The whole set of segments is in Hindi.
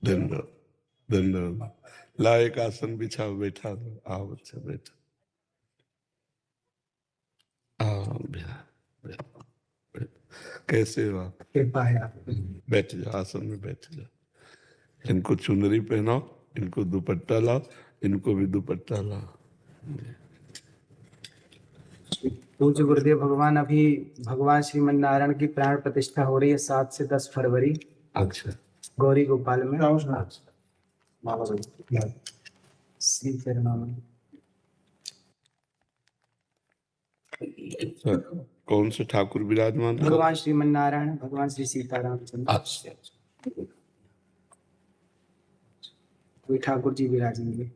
धन्यवाद धन्यवाद। ला एक आसन बिछाओ, बैठा दो। आओ बच्चा बैठो। आओ कैसे हो आप? कृपा है आप। बैठ जाओ, आसन में बैठ जाओ। इनको चुनरी पहनाओ, इनको दुपट्टा लाओ, इनको भी दुपट्टा लाओ। पूज्य गुरुदेव भगवान, अभी भगवान श्रीमन नारायण की प्राण प्रतिष्ठा हो रही है 7 से 10 फरवरी। अच्छा, गौरी गोपाल में। श्री चरणां में। कौन से ठाकुर विराजमान? भगवान श्रीमन नारायण, भगवान श्री सीताराम चंद्र। अच्छा, कोई ठाकुर जी विराजेंगे।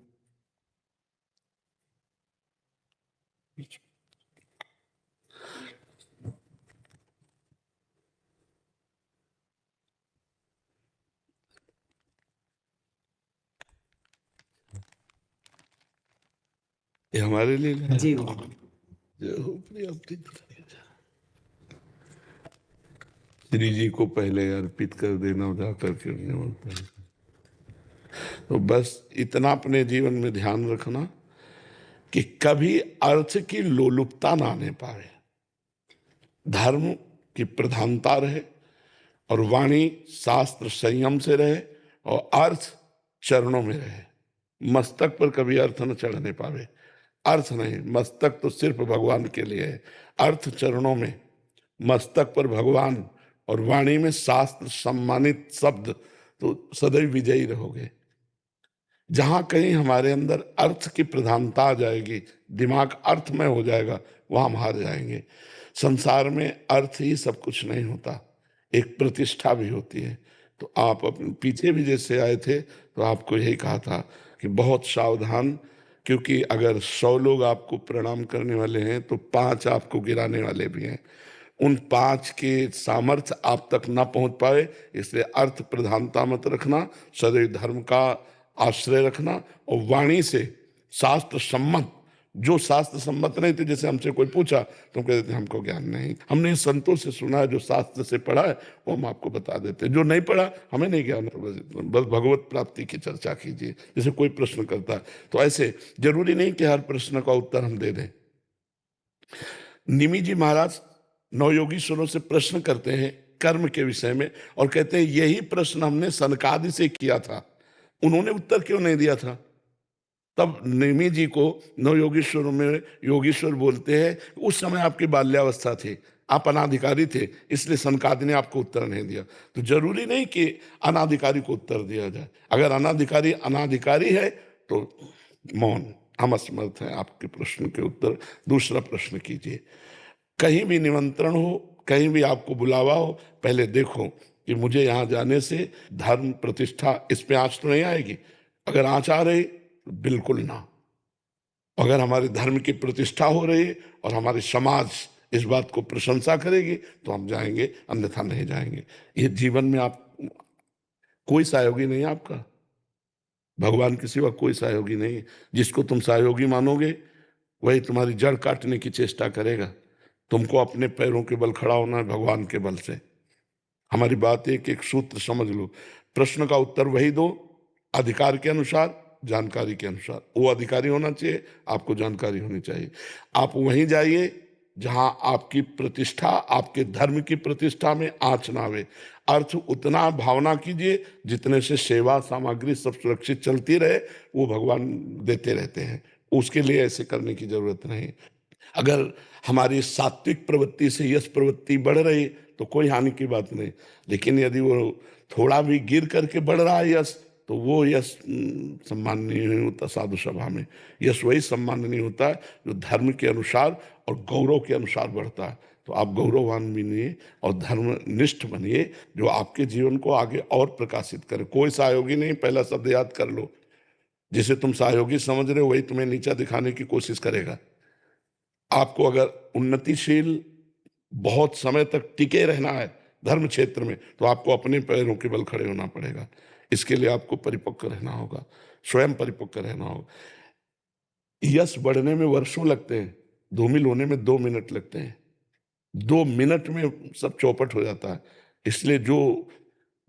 ये हमारे लिए लाया? जी श्री जी को पहले अर्पित कर देना, जाकर के उन्हें। तो बस इतना अपने जीवन में ध्यान रखना कि कभी अर्थ की लोलुपता ना आने पाए, धर्म की प्रधानता रहे और वाणी शास्त्र संयम से रहे और अर्थ चरणों में रहे। मस्तक पर कभी अर्थ न चढ़ने पावे। अर्थ नहीं, मस्तक तो सिर्फ भगवान के लिए है। अर्थ चरणों में, मस्तक पर भगवान और वाणी में शास्त्र सम्मानित शब्द, तो सदैव विजयी रहोगे। जहां कहीं हमारे अंदर अर्थ की प्रधानता आ जाएगी, दिमाग अर्थमय हो जाएगा, वहां हम हार जाएंगे। संसार में अर्थ ही सब कुछ नहीं होता, एक प्रतिष्ठा भी होती है। तो आप अपने पीछे भी जैसे आए थे तो आपको यही कहा था कि बहुत सावधान, क्योंकि अगर 100 लोग आपको प्रणाम करने वाले हैं तो 5 आपको गिराने वाले भी हैं। उन 5 के सामर्थ्य आप तक ना पहुंच पाए, इसलिए अर्थ प्रधानता मत रखना, सदैव धर्म का आश्रय रखना और वाणी से शास्त्र सम्मत, जो शास्त्र सम्मत नहीं थे, जैसे हमसे कोई पूछा तो हम कहते थे हमको ज्ञान नहीं, हमने संतों से सुना है, जो शास्त्र से पढ़ा है वो हम आपको बता देते, जो नहीं पढ़ा हमें नहीं ज्ञान, बस भगवत प्राप्ति की चर्चा कीजिए। जैसे कोई प्रश्न करता है तो ऐसे जरूरी नहीं कि हर प्रश्न का उत्तर हम दे दें। निमि जी महाराज नवयोगीश्वरों से प्रश्न करते हैं कर्म के विषय में और कहते हैं यही प्रश्न हमने सनकादि से किया था, उन्होंने उत्तर क्यों नहीं दिया था? तब निमि जी को नवयोगीश्वर में योगीश्वर बोलते हैं, उस समय आपकी बाल्यावस्था थी, आप अनाधिकारी थे, इसलिए सनकादि ने आपको उत्तर नहीं दिया। तो जरूरी नहीं कि अनाधिकारी को उत्तर दिया जाए। अगर अनाधिकारी अनाधिकारी है तो मौन, हम असमर्थ हैं आपके प्रश्न के उत्तर। दूसरा प्रश्न कीजिए। कहीं भी निमंत्रण हो, कहीं भी आपको बुलावा हो, पहले देखो कि मुझे यहाँ जाने से धर्म प्रतिष्ठा इस पे आंच तो नहीं आएगी। अगर आंच आ रही तो बिल्कुल ना। अगर हमारे धर्म की प्रतिष्ठा हो रही है और हमारे समाज इस बात को प्रशंसा करेगी तो हम जाएंगे, अन्यथा नहीं जाएंगे। ये जीवन में आप कोई सहयोगी नहीं है आपका, भगवान के सिवा कोई सहयोगी नहीं है। जिसको तुम सहयोगी मानोगे वही तुम्हारी जड़ काटने की चेष्टा करेगा। तुमको अपने पैरों के बल खड़ा होना है, भगवान के बल से। हमारी बात एक एक सूत्र समझ लो। प्रश्न का उत्तर वही दो, अधिकार के अनुसार, जानकारी के अनुसार। वो अधिकारी होना चाहिए, आपको जानकारी होनी चाहिए। आप वहीं जाइए जहां आपकी प्रतिष्ठा, आपके धर्म की प्रतिष्ठा में आंच ना आवे। अर्थ उतना भावना कीजिए जितने से सेवा सामग्री सब सुरक्षित चलती रहे, वो भगवान देते रहते हैं। उसके लिए ऐसे करने की जरूरत नहीं। अगर हमारी सात्विक प्रवृत्ति से यश प्रवृत्ति बढ़ रही तो कोई हानि की बात नहीं, लेकिन यदि वो थोड़ा भी गिर करके बढ़ रहा है यश, तो वो यश सम्माननीय नहीं होता। साधु सभा में यश वही सम्माननीय होता है जो धर्म के अनुसार और गौरव के अनुसार बढ़ता है। तो आप गौरववान बनिए और धर्मनिष्ठ बनिए, जो आपके जीवन को आगे और प्रकाशित करे। कोई सहयोगी नहीं, पहला शब्द याद कर लो। जिसे तुम सहयोगी समझ रहे हो वही तुम्हें नीचा दिखाने की कोशिश करेगा। आपको अगर उन्नतिशील बहुत समय तक टिके रहना है धर्म क्षेत्र में, तो आपको अपने पैरों के बल खड़े होना पड़ेगा। इसके लिए आपको परिपक्व रहना होगा, स्वयं परिपक्व रहना होगा। यश बढ़ने में वर्षों लगते हैं, धूमिल होने में 2 मिनट लगते हैं। 2 मिनट में सब चौपट हो जाता है। इसलिए जो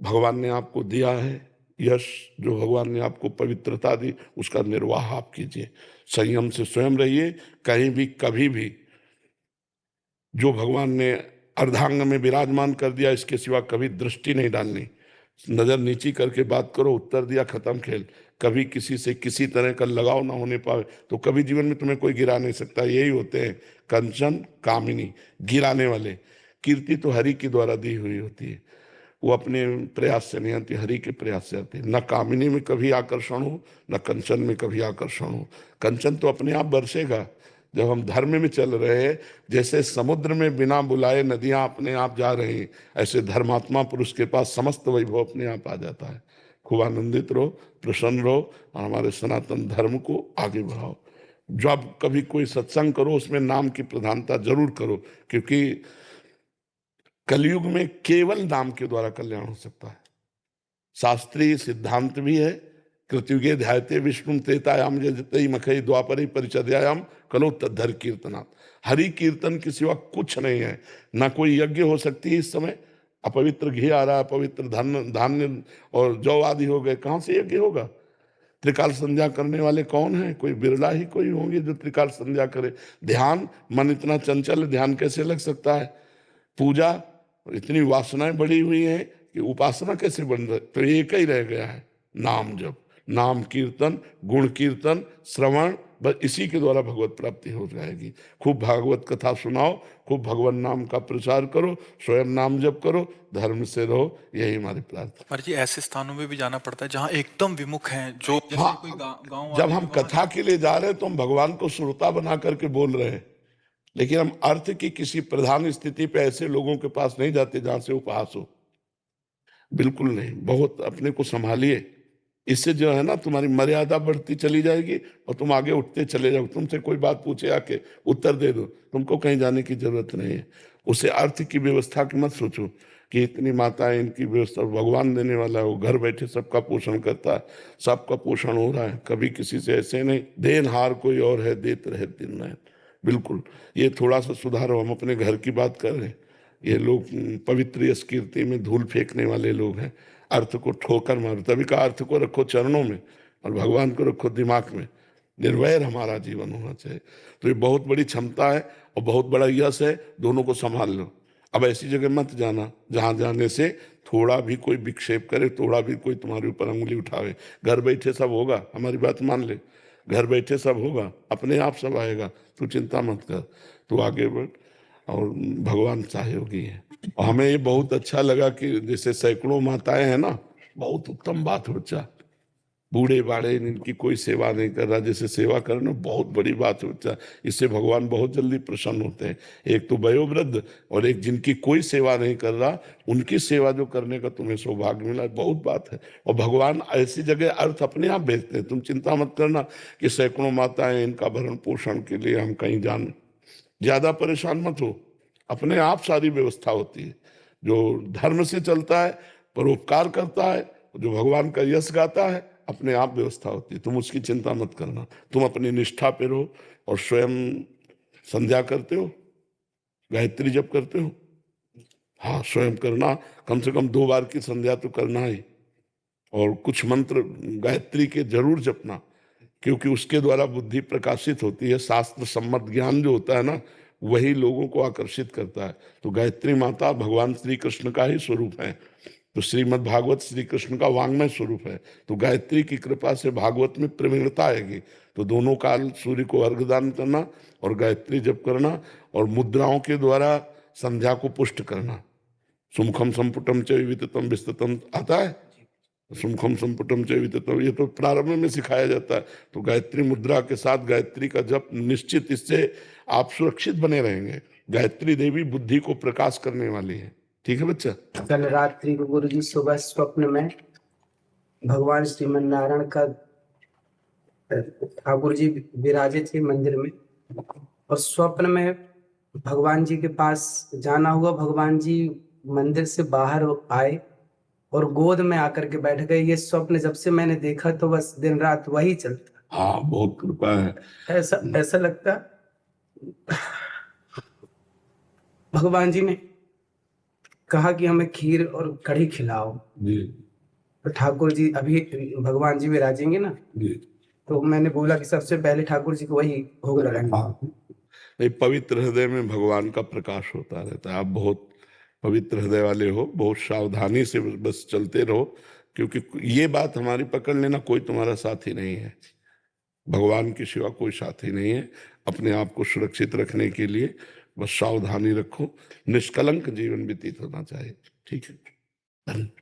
भगवान ने आपको दिया है यश जो भगवान ने आपको पवित्रता दी उसका निर्वाह आप कीजिए, संयम से स्वयं रहिए। कहीं भी कभी भी जो भगवान ने अर्धांग में विराजमान कर दिया इसके सिवा कभी दृष्टि नहीं डालनी, नजर नीची करके बात करो, उत्तर दिया, खत्म खेल। कभी किसी से किसी तरह का लगाव ना होने पाए तो कभी जीवन में तुम्हें कोई गिरा नहीं सकता। यही होते हैं कंचन कामिनी, गिराने वाले। कीर्ति तो हरि के द्वारा दी हुई होती है, वो अपने प्रयास से नहीं आती, हरि के प्रयास से आती है। न कामिनी में कभी आकर्षण हो, न कंचन में कभी आकर्षण हो। कंचन तो अपने आप बरसेगा जब हम धर्म में चल रहे हैं। जैसे समुद्र में बिना बुलाए नदियां अपने आप जा रही हैं, ऐसे धर्मात्मा पुरुष के पास समस्त वैभव अपने आप आ जाता है। खूब आनंदित रहो, प्रसन्न रहो और हमारे सनातन धर्म को आगे बढ़ाओ। जब कभी कोई सत्संग करो उसमें नाम की प्रधानता जरूर करो, क्योंकि कलयुग में केवल नाम के द्वारा कल्याण हो सकता है। शास्त्रीय सिद्धांत भी है, कृतयुगे ध्यायते विष्णु त्रेतायाम जयते मखई द्वापरे परिचर्यायाम कलो तद्धर कीर्तनात्। हरि कीर्तन के सिवा कुछ नहीं है। ना कोई यज्ञ हो सकती है इस समय, अपवित्र घी आ रहा है, अपवित्र धान्य और जौ आदि हो गए, कहाँ से यज्ञ होगा? त्रिकाल संध्या करने वाले कौन है? कोई बिरला ही कोई होंगे जो त्रिकाल संध्या करे। ध्यान, मन इतना चंचल, ध्यान कैसे लग सकता है? पूजा, इतनी वासनाएं बढ़ी हुई हैं कि उपासना कैसे बन रही? तो एक ही रह गया है, नाम जप, नाम कीर्तन, गुण कीर्तन, श्रवण, बस इसी के द्वारा भगवत प्राप्ति हो जाएगी। खूब भागवत कथा सुनाओ, खूब भगवान नाम का प्रचार करो, स्वयं नाम जप करो, धर्म से रहो, यही हमारी प्रार्थना। पर जी ऐसे स्थानों में भी जाना पड़ता है जहाँ एकदम विमुख हैं, जो जैसे हाँ, कोई गांव जब हम कथा के लिए जा रहे हैं तो हम भगवान को श्रोता बना करके बोल रहे हैं, लेकिन हम अर्थ की किसी प्रधान स्थिति पे ऐसे लोगों के पास नहीं जाते जहां से उपहास हो। बिल्कुल नहीं, बहुत अपने को संभालिए। इससे जो है ना तुम्हारी मर्यादा बढ़ती चली जाएगी और तुम आगे उठते चले जाओ। तुमसे कोई बात पूछे आके उत्तर दे दो, तुमको कहीं जाने की जरूरत नहीं है। उसे अर्थ की व्यवस्था की मत सोचो कि इतनी माताएं, इनकी व्यवस्था, भगवान देने वाला है, वो घर बैठे सबका पोषण करता है, सबका पोषण हो रहा है। कभी किसी से ऐसे नहीं, देनहार कोई और है, देत रहे दिन रात। बिल्कुल, ये थोड़ा सा सुधारो। हम अपने घर की बात कर रहे हैं, ये लोग पवित्र यश कीर्ति में धूल फेंकने वाले लोग हैं, अर्थ को ठोकर मारो। तभी का अर्थ को रखो चरणों में और भगवान को रखो दिमाग में। निर्वैर हमारा जीवन होना चाहिए। तो ये बहुत बड़ी क्षमता है और बहुत बड़ा यश है, दोनों को संभाल लो। अब ऐसी जगह मत जाना जहां जाने से थोड़ा भी कोई विक्षेप करे, थोड़ा भी कोई तुम्हारे ऊपर अंगुली उठावे। घर बैठे सब होगा, हमारी बात मान ले, घर बैठे सब होगा, अपने आप सब आएगा। तू चिंता मत कर, तू आगे बढ़ और भगवान सहयोगी है। और हमें ये बहुत अच्छा लगा कि जैसे सैकड़ों माताएं हैं ना, बहुत उत्तम बात हो। बच्चा बूढ़े बाढ़े इनकी कोई सेवा नहीं कर रहा, जैसे सेवा करना बहुत बड़ी बात है बच्चा। इससे भगवान बहुत जल्दी प्रसन्न होते हैं। एक तो वयोवृद्ध और एक जिनकी कोई सेवा नहीं कर रहा, उनकी सेवा जो करने का तुम्हें सौभाग्य मिला, बहुत बात है। और भगवान ऐसी जगह अर्थ अपने आप भेजते हैं। तुम चिंता मत करना कि सैकड़ों माताएं, इनका भरण पोषण के लिए हम कहीं जान, ज्यादा परेशान मत हो, अपने आप सारी व्यवस्था होती है। जो धर्म से चलता है, परोपकार करता है, जो भगवान का यश गाता है, अपने आप व्यवस्था होती है। तुम उसकी चिंता मत करना, तुम अपनी निष्ठा पे रहो। और स्वयं संध्या करते हो, गायत्री जप करते हो? हाँ, स्वयं करना, कम से कम 2 बार की संध्या तो करना ही। और कुछ मंत्र गायत्री के जरूर जपना, क्योंकि उसके द्वारा बुद्धि प्रकाशित होती है। शास्त्र सम्मत ज्ञान जो होता है ना, वही लोगों को आकर्षित करता है। तो गायत्री माता भगवान श्री कृष्ण का ही स्वरूप है। तो श्रीमद् भागवत श्री कृष्ण का वांग्मय स्वरूप है। तो गायत्री की कृपा से भागवत में प्रवीणता आएगी। तो दोनों काल सूर्य को अर्घ दान करना और गायत्री जप करना और मुद्राओं के द्वारा संध्या को पुष्ट करना। सुमुखम संपुटम च विततम विस्ततम आता है, सुमुखम संपुटम च विततम, ये तो प्रारंभ में सिखाया जाता है। तो गायत्री मुद्रा के साथ गायत्री का जप निश्चित, इससे आप सुरक्षित बने रहेंगे। गायत्री देवी बुद्धि को प्रकाश करने वाली है। ठीक है बच्चा? कल रात्रि को गुरु जी सुबह स्वप्न में भगवान श्रीमन नारायण का, ठाकुर जी विराजे थे मंदिर में और स्वप्न में भगवान जी के पास जाना हुआ। भगवान जी मंदिर से बाहर आए और गोद में आकर के बैठ गए। ये स्वप्न जब से मैंने देखा तो बस दिन रात वही चलता। हाँ, बहुत कृपा है। ऐसा लगता भगवान जी ने कहा कि हमें खीर और कढ़ी खिलाओ। जी। तो ठाकुर जी अभी भगवान जी विराजेंगे ना, जी तो मैंने बोला कि सबसे पहले ठाकुर जी को वही भोग लगाएंगे। नहीं, पवित्र हृदय में भगवान का प्रकाश होता रहता है। आप बहुत पवित्र हृदय वाले हो, बहुत सावधानी से बस चलते रहो, क्योंकि ये बात हमारी पकड़ लेना, कोई तुम्हारा साथी नहीं है, भगवान के सिवा कोई साथी नहीं है। अपने आप को सुरक्षित रखने के लिए बस सावधानी रखो, निष्कलंक जीवन व्यतीत होना चाहिए। ठीक है, धन्यवाद।